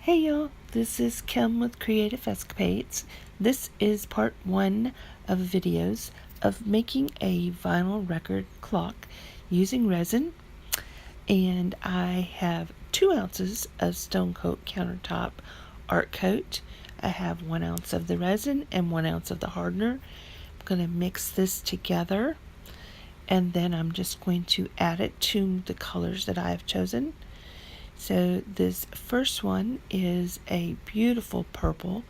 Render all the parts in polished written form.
Hey y'all, this is Kim with Creative Escapades. This is part 1 of videos of making a vinyl record clock using resin, and I have 2 ounces of Stone Coat Countertop Art Coat. I have 1 ounce of the resin and 1 ounce of the hardener. I'm going to mix this together, and then I'm just going to add it to the colors that I have chosen. So this first one is a beautiful purple.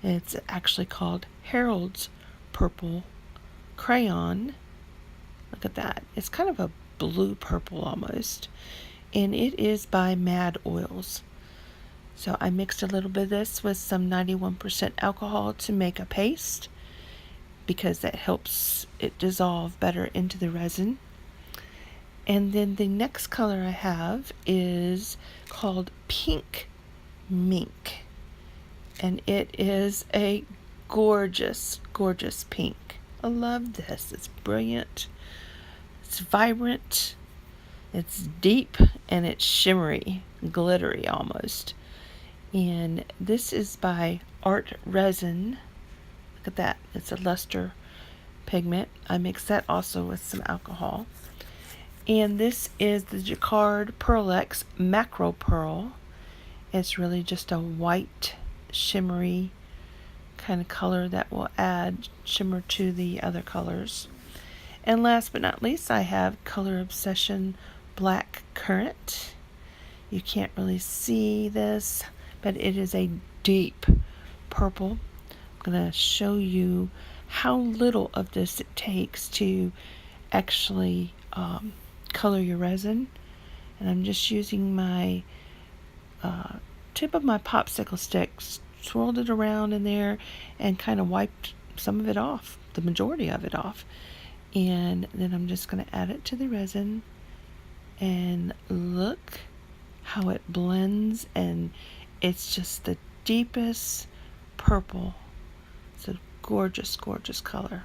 It's actually called Harold's Purple Crayon. Look at that. It's kind of a blue purple almost. And it is by Mad Oils. So I mixed a little bit of this with some 91% alcohol to make a paste, because that helps it dissolve better into the resin. And then the next color I have is called Pink Mink. And it is a gorgeous, gorgeous pink. I love this. It's brilliant. It's vibrant. It's deep, and it's shimmery, glittery almost. And this is by Arte Rezin. Look at that. It's a luster pigment. I mixed that also with some alcohol. And this is the Jacquard Pearl X Macropearl. It's really just a white, shimmery kind of color that will add shimmer to the other colors. And last but not least, I have Color Obsession Blackcurrant. You can't really see this, but it is a deep purple. I'm going to show you how little of this it takes to actually color your resin. And I'm just using my tip of my popsicle stick, swirled it around in there, and kind of wiped some of it off, the majority of it off. And then I'm just going to add it to the resin, and look how it blends, and it's just the deepest purple. It's a gorgeous, gorgeous color.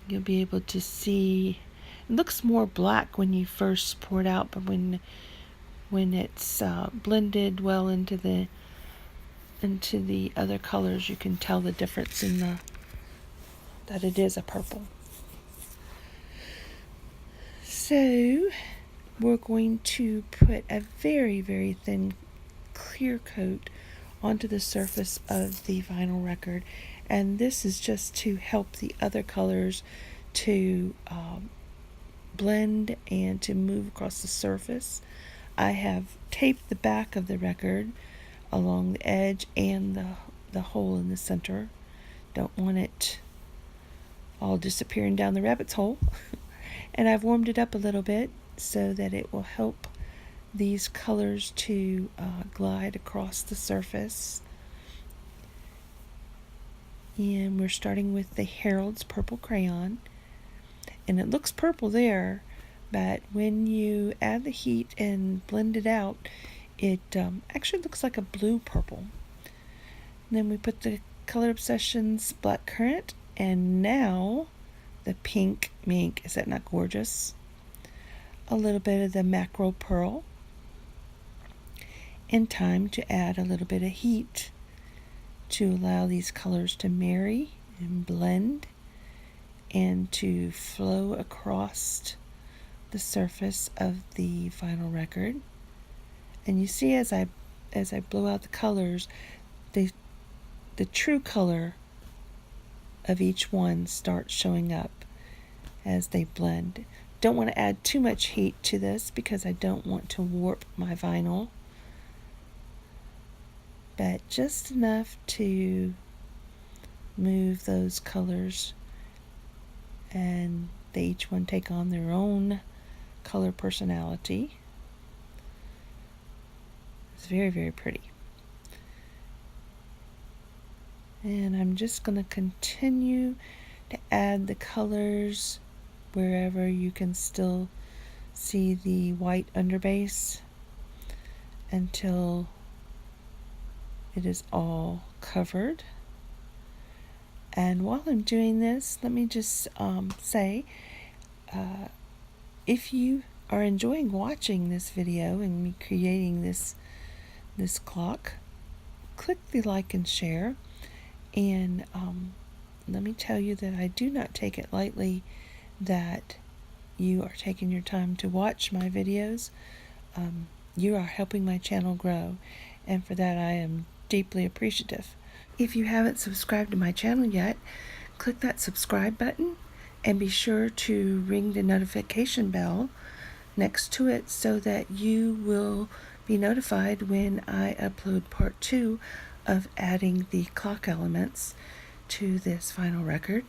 You'll be able to see it looks more black when you first pour it out, but when it's blended well into the other colors, you can tell the difference in that it is a purple. So we're going to put a very, very thin clear coat onto the surface of the vinyl record, and this is just to help the other colors to blend and to move across the surface. I have taped the back of the record along the edge and the hole in the center. Don't want it all disappearing down the rabbit's hole. And I've warmed it up a little bit so that it will help these colors to glide across the surface. And we're starting with the Harold's Purple Crayon. And it looks purple there, but when you add the heat and blend it out, it actually looks like a blue purple. And then we put the Color Obsessions Blackcurrant, and now the Pink Mink. Is that not gorgeous? A little bit of the Macropearl, and time to add a little bit of heat to allow these colors to marry and blend and to flow across the surface of the vinyl record. And you see, as I blow out the colors, the true color of each one starts showing up as they blend. Don't want to add too much heat to this because I don't want to warp my vinyl, but just enough to move those colors, and they each one take on their own color personality. It's very, very pretty. And I'm just going to continue to add the colors wherever you can still see the white underbase until it is all covered. And while I'm doing this, let me just say, if you are enjoying watching this video and me creating this clock, click the like and share. And let me tell you that I do not take it lightly that you are taking your time to watch my videos. You are helping my channel grow, and for that I am deeply appreciative. If you haven't subscribed to my channel yet, click that subscribe button and be sure to ring the notification bell next to it so that you will be notified when I upload part 2 of adding the clock elements to this final record.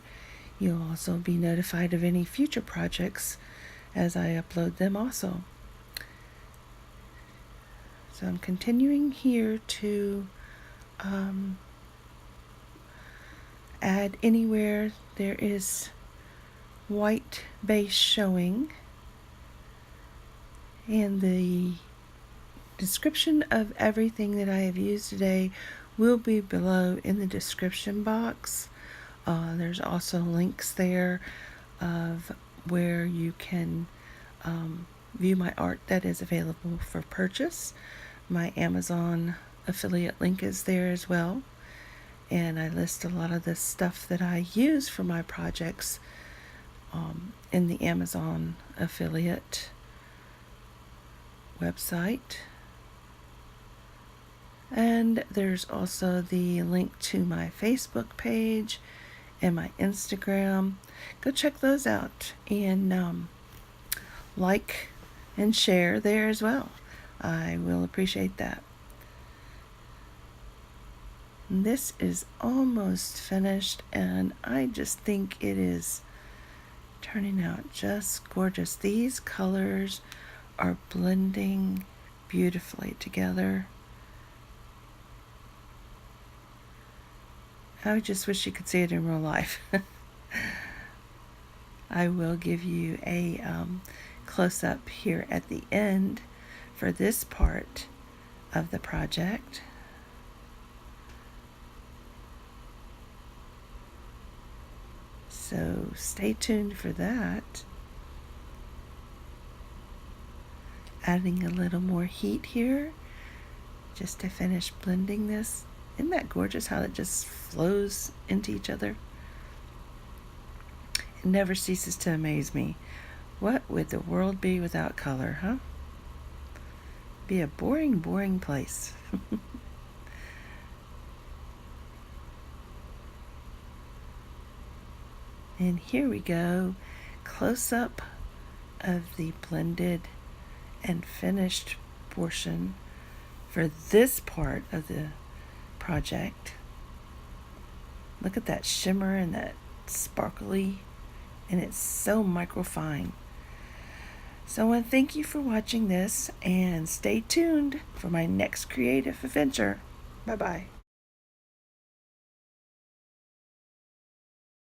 You'll also be notified of any future projects as I upload them also. So I'm continuing here to add anywhere there is white base showing, and the description of everything that I have used today will be below in the description box. There's also links there of where you can view my art that is available for purchase. My Amazon affiliate link is there as well, and I list a lot of the stuff that I use for my projects in the Amazon affiliate website. And there's also the link to my Facebook page and my Instagram. Go check those out and like and share there as well. I will appreciate that. And this is almost finished, and I just think it is turning out just gorgeous. These colors are blending beautifully together. I just wish you could see it in real life. I will give you a close-up here at the end for this part of the project. So stay tuned for that. Adding a little more heat here just to finish blending this. Isn't that gorgeous how it just flows into each other? It never ceases to amaze me. What would the world be without color, huh? Be a boring, boring place. And here we go, close up of the blended and finished portion for this part of the project. Look at that shimmer and that sparkly, and it's so microfine. So I want to thank you for watching this, and stay tuned for my next creative adventure. Bye bye.